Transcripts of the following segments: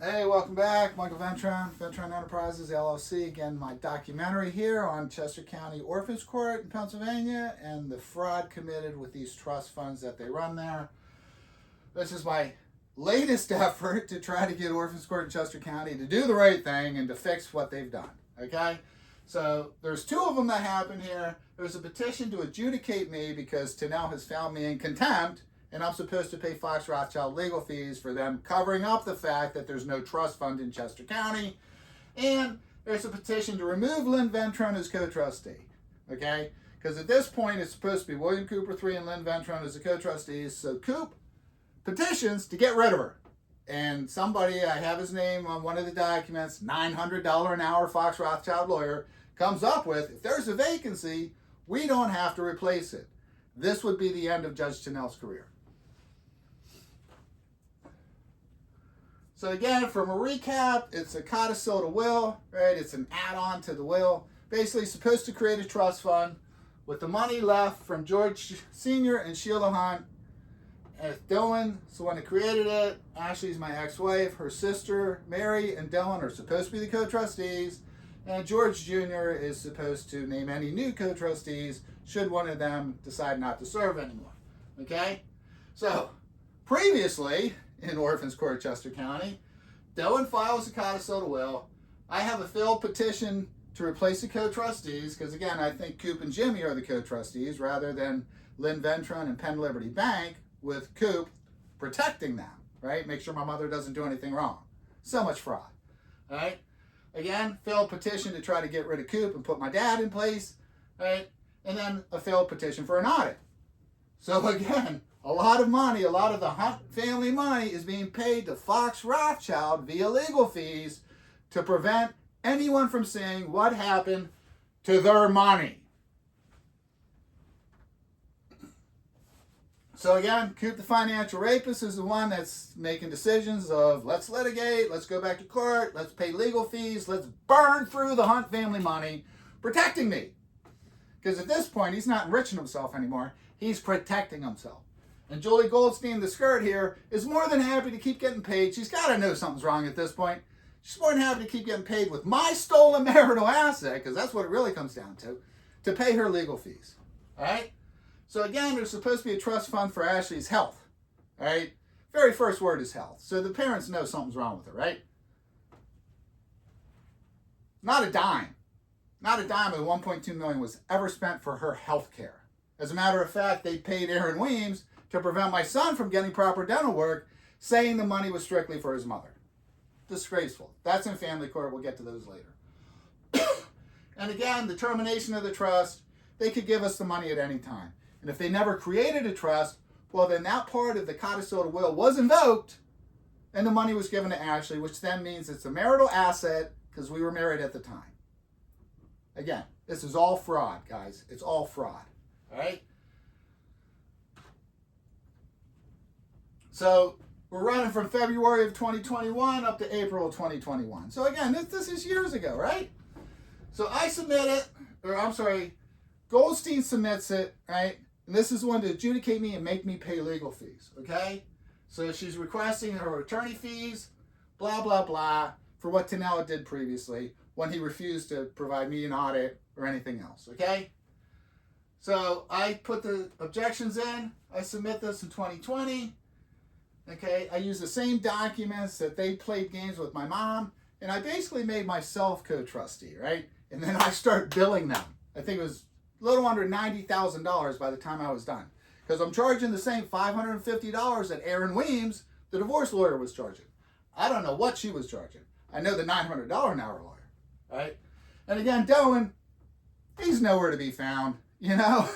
Hey, welcome back. Michael Ventron, Ventron Enterprises, LLC. Again, my documentary here on Chester County Orphans Court in Pennsylvania and the fraud committed with these trust funds that they run there. This is my latest effort to try to get Orphans Court in Chester County to do the right thing and to fix what they've done. Okay? So there's two of them that happened here. There's a petition to adjudicate me because Tennell has found me in contempt, and I'm supposed to pay Fox Rothschild legal fees for them covering up the fact that there's no trust fund in Chester County. And there's a petition to remove Lynn Ventron as co-trustee. Okay? Because at this point, it's supposed to be William Cooper III and Lynn Ventron as the co-trustees. So Coop petitions to get rid of her. And somebody, I have his name on one of the documents, $900 an hour Fox Rothschild lawyer, comes up with, if there's a vacancy, we don't have to replace it. This would be the end of Judge Tennell's career. So again, from a recap, it's a codicil to will, right? It's an add-on to the will. Basically, supposed to create a trust fund with the money left from George Sr. and Sheila Hunt. And Dylan is the one that created it. Ashley's my ex-wife. Her sister, Mary, and Dylan are supposed to be the co-trustees. And George Jr. is supposed to name any new co-trustees should one of them decide not to serve anymore. Okay? So, previously, in Orphans Court, Chester County, Dylan files a codicil to will. I have a failed petition to replace the co-trustees, because again, I think Coop and Jimmy are the co-trustees rather than Lynn Ventron and Penn Liberty Bank, with Coop protecting them, right? Make sure my mother doesn't do anything wrong. So much fraud, right? Again, failed petition to try to get rid of Coop and put my dad in place, right? And then a failed petition for an audit. So again, a lot of money, a lot of the Hunt family money is being paid to Fox Rothschild via legal fees to prevent anyone from saying what happened to their money. So again, Coop the financial rapist is the one that's making decisions of let's litigate, let's go back to court, let's pay legal fees, let's burn through the Hunt family money, protecting me. Because at this point, he's not enriching himself anymore, he's protecting himself. And Julie Goldstein, the skirt here, is more than happy to keep getting paid. She's got to know something's wrong at this point. She's more than happy to keep getting paid with my stolen marital asset, because that's what it really comes down to pay her legal fees. All right? So again, there's supposed to be a trust fund for Ashley's health. All right? Very first word is health. So the parents know something's wrong with her, right? Not a dime. Not a dime of the $1.2 million was ever spent for her health care. As a matter of fact, they paid Aaron Weems to prevent my son from getting proper dental work, saying the money was strictly for his mother. Disgraceful. That's in family court. We'll get to those later. And again, the termination of the trust, they could give us the money at any time. And if they never created a trust, well, then that part of the codicil to will was invoked, and the money was given to Ashley, which then means it's a marital asset because we were married at the time. Again, this is all fraud, guys. It's all fraud. All right? So we're running from February of 2021 up to April of 2021. So again, this is years ago, right? So I submit it, Goldstein submits it, right? And this is one to adjudicate me and make me pay legal fees, okay? So she's requesting her attorney fees, blah, blah, blah, for what Tennell did previously when he refused to provide me an audit or anything else, okay? So I put the objections in. I submit this in 2020. Okay, I use the same documents that they played games with my mom, and I basically made myself co-trustee, right? And then I start billing them. I think it was a little under $90,000 by the time I was done. Because I'm charging the same $550 that Aaron Weems, the divorce lawyer, was charging. I don't know what she was charging. I know the $900 an hour lawyer, right? And again, Dylan, he's nowhere to be found, you know?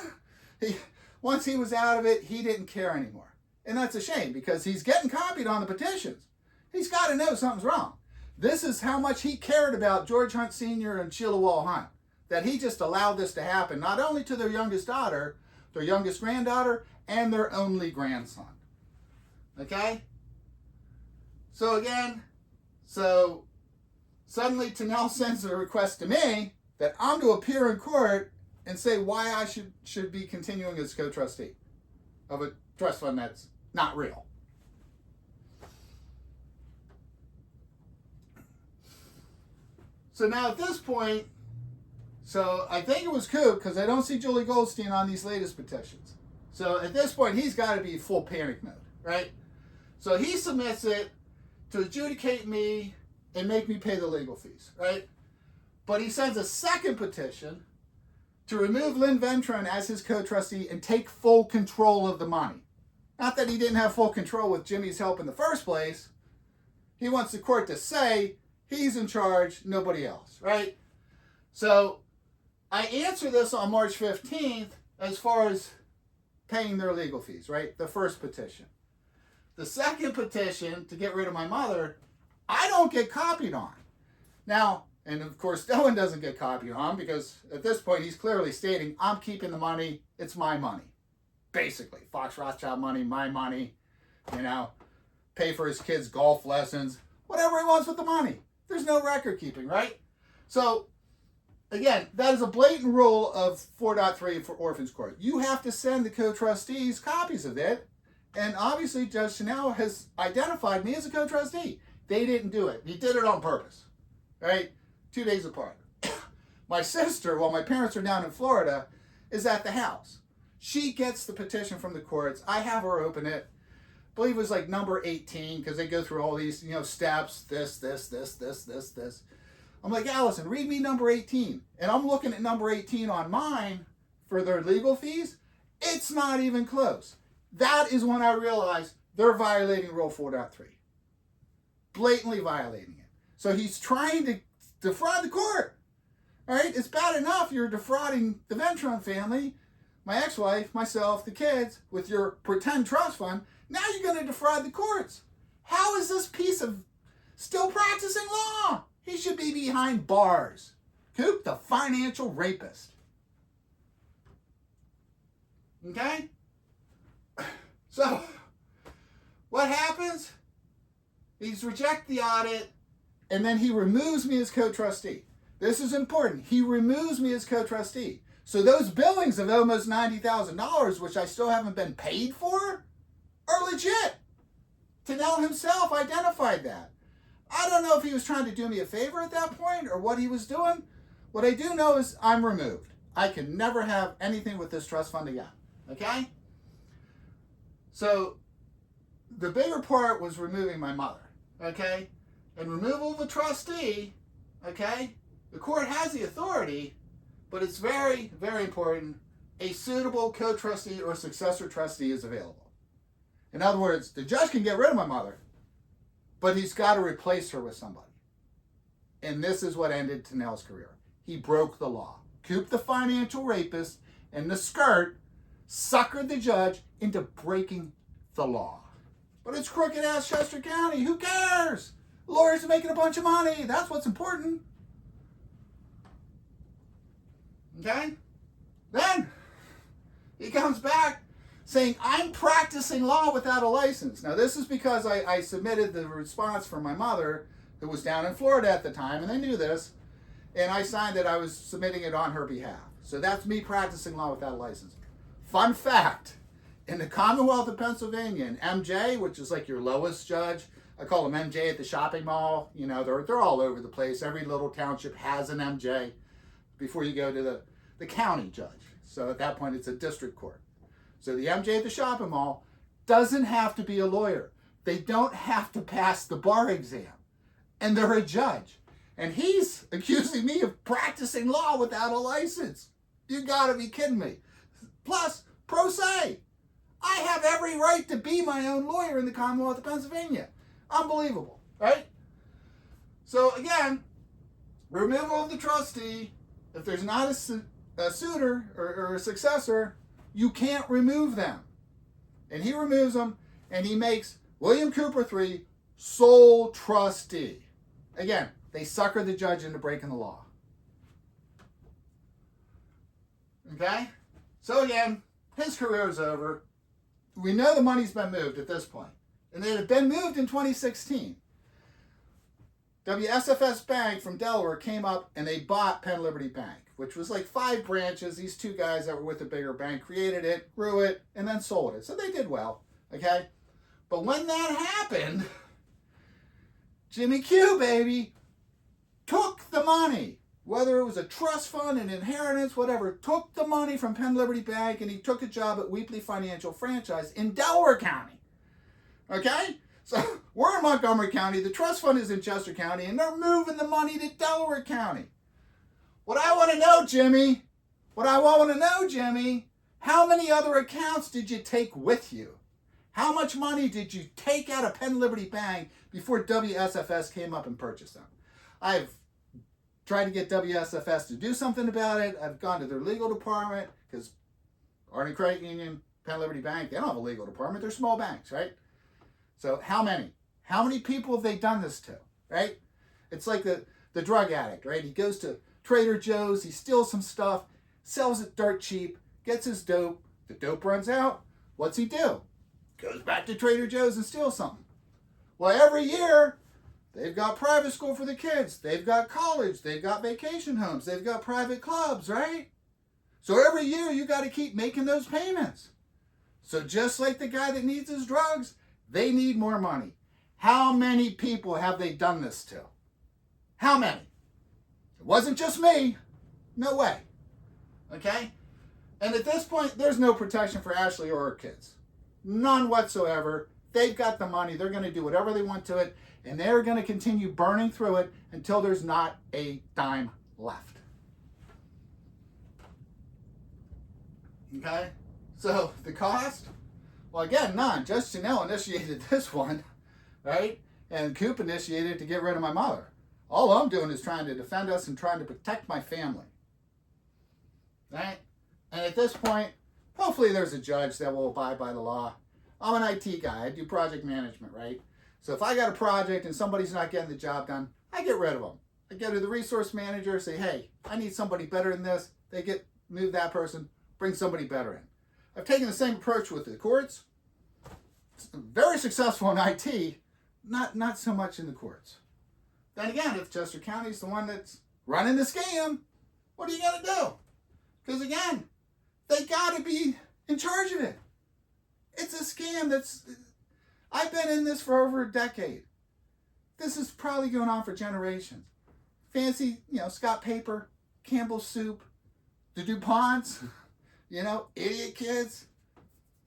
Once he was out of it, he didn't care anymore. And that's a shame because he's getting copied on the petitions. He's got to know something's wrong. This is how much he cared about George Hunt Sr. and Sheila Wall Hunt, that he just allowed this to happen, not only to their youngest daughter, their youngest granddaughter, and their only grandson. Okay? So again, suddenly Tennell sends a request to me that I'm to appear in court and say why I should be continuing as co-trustee of a trust fund that's not real. So now at this point, so I think it was Coop, because I don't see Julie Goldstein on these latest petitions. So at this point, he's got to be full panic mode, right? So he submits it to adjudicate me and make me pay the legal fees, right? But he sends a second petition to remove Lynn Ventron as his co-trustee and take full control of the money. Not that he didn't have full control with Jimmy's help in the first place. He wants the court to say he's in charge, nobody else, right? So I answer this on March 15th as far as paying their legal fees, right? The first petition. The second petition to get rid of my mother, I don't get copied on. Now, and of course, Dylan doesn't get copied on because at this point he's clearly stating, I'm keeping the money, it's my money. Basically, Fox Rothschild money, my money, pay for his kids' golf lessons, whatever he wants with the money. There's no record keeping, right? So, again, that is a blatant rule of 4.3 for Orphans Court. You have to send the co-trustees copies of it, and obviously Judge Chanel has identified me as a co-trustee. They didn't do it. He did it on purpose, right? 2 days apart. My sister, while my parents are down in Florida, is at the house. She gets the petition from the courts. I have her open it. I believe it was like number 18, because they go through all these, steps, this. I'm like, Allison, read me number 18. And I'm looking at number 18 on mine for their legal fees. It's not even close. That is when I realized they're violating Rule 4.3. Blatantly violating it. So he's trying to defraud the court. All right? It's bad enough you're defrauding the Ventron family, my ex-wife, myself, the kids, with your pretend trust fund. Now you're going to defraud the courts. How is this piece of still practicing law? He should be behind bars. Coop, the financial rapist. Okay? So, what happens? He's reject the audit, and then he removes me as co-trustee. This is important. He removes me as co-trustee. So those billings of almost $90,000, which I still haven't been paid for, are legit. Tennell himself identified that. I don't know if he was trying to do me a favor at that point or what he was doing. What I do know is I'm removed. I can never have anything with this trust fund again. Okay? So the bigger part was removing my mother. Okay? And removal of a trustee, okay? The court has the authority, but it's very, very important. A suitable co-trustee or successor trustee is available. In other words, the judge can get rid of my mother, but he's got to replace her with somebody. And this is what ended Tennell's career. He broke the law. Coop, the financial rapist, and the skirt suckered the judge into breaking the law. But it's crooked-ass Chester County. Who cares? Lawyers are making a bunch of money. That's what's important. Okay? Then he comes back saying, I'm practicing law without a license. Now, this is because I submitted the response from my mother, who was down in Florida at the time, and they knew this, and I signed that I was submitting it on her behalf. So that's me practicing law without a license. Fun fact, in the Commonwealth of Pennsylvania, an MJ, which is like your lowest judge, I call them MJ at the shopping mall, they're all over the place. Every little township has an MJ before you go to the county judge. So at that point, it's a district court. So the MJ at the shopping mall doesn't have to be a lawyer. They don't have to pass the bar exam. And they're a judge. And he's accusing me of practicing law without a license. You gotta be kidding me. Plus, pro se. I have every right to be my own lawyer in the Commonwealth of Pennsylvania. Unbelievable, right? So again, removal of the trustee. If there's not a suitor or a successor, you can't remove them. And he removes them, and he makes William Cooper III sole trustee. Again, they sucker the judge into breaking the law. Okay? So again, his career is over. We know the money's been moved at this point. And it had been moved in 2016. WSFS Bank from Delaware came up and they bought Penn Liberty Bank, which was like 5 branches. These 2 guys that were with a bigger bank created it, grew it, and then sold it. So they did well, okay? But when that happened, Jimmy Q, baby, took the money, whether it was a trust fund, an inheritance, whatever, took the money from Penn Liberty Bank and he took a job at Wheatley Financial Franchise in Delaware County. Okay? So we're in Montgomery County, the trust fund is in Chester County, and they're moving the money to Delaware County. What I want to know, Jimmy, how many other accounts did you take with you? How much money did you take out of Penn Liberty Bank before WSFS came up and purchased them? I've tried to get WSFS to do something about it. I've gone to their legal department because Arden Credit Union, Penn Liberty Bank, they don't have a legal department. They're small banks, right? So how many? How many people have they done this to, right? It's like the drug addict, right? He goes to Trader Joe's, he steals some stuff, sells it dirt cheap, gets his dope. The dope runs out. What's he do? Goes back to Trader Joe's and steals something. Well, every year, they've got private school for the kids. They've got college. They've got vacation homes. They've got private clubs, right? So every year, you got to keep making those payments. So just like the guy that needs his drugs, they need more money. How many people have they done this to? How many? It wasn't just me. No way. Okay? And at this point, there's no protection for Ashley or her kids. None whatsoever. They've got the money. They're going to do whatever they want to it, and they're going to continue burning through it until there's not a dime left. Okay? So the cost? Well, again, none. Judge Chanel initiated this one, right? And Coop initiated it to get rid of my mother. All I'm doing is trying to defend us and trying to protect my family. Right? And at this point, hopefully there's a judge that will abide by the law. I'm an IT guy. I do project management, right? So if I got a project and somebody's not getting the job done, I get rid of them. I go to the resource manager, say, hey, I need somebody better than this. They move that person, bring somebody better in. I've taken the same approach with the courts. Very successful in IT, not so much in the courts. Then again, if Chester County's the one that's running the scam, what do you got to do? Because again, they got to be in charge of it. It's a scam I've been in this for over a decade. This is probably going on for generations. Fancy, Scott Paper, Campbell's Soup, the DuPonts, idiot kids.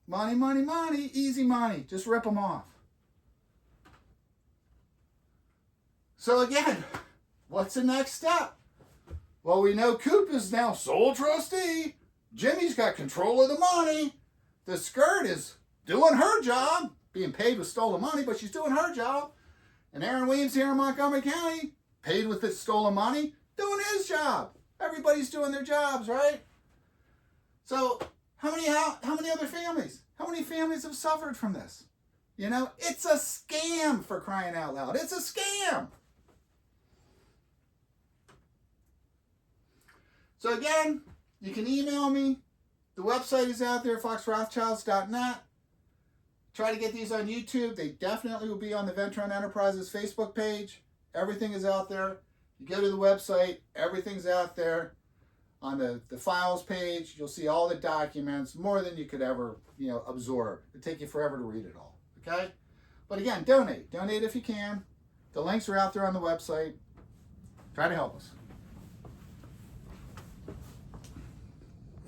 Money, money, money, easy money. Just rip them off. So again, what's the next step? Well, we know Coop is now sole trustee. Jimmy's got control of the money. The skirt is doing her job, being paid with stolen money, but she's doing her job. And Aaron Weems here in Montgomery County, paid with this stolen money, doing his job. Everybody's doing their jobs, right? So how many other families? How many families have suffered from this? It's a scam, for crying out loud. It's a scam. So again, you can email me. The website is out there, foxrothschilds.net. Try to get these on YouTube. They definitely will be on the Ventron Enterprises Facebook page. Everything is out there. You go to the website, everything's out there. On the files page, you'll see all the documents, more than you could ever, absorb. It'd take you forever to read it all, okay? But again, donate. Donate if you can. The links are out there on the website. Try to help us.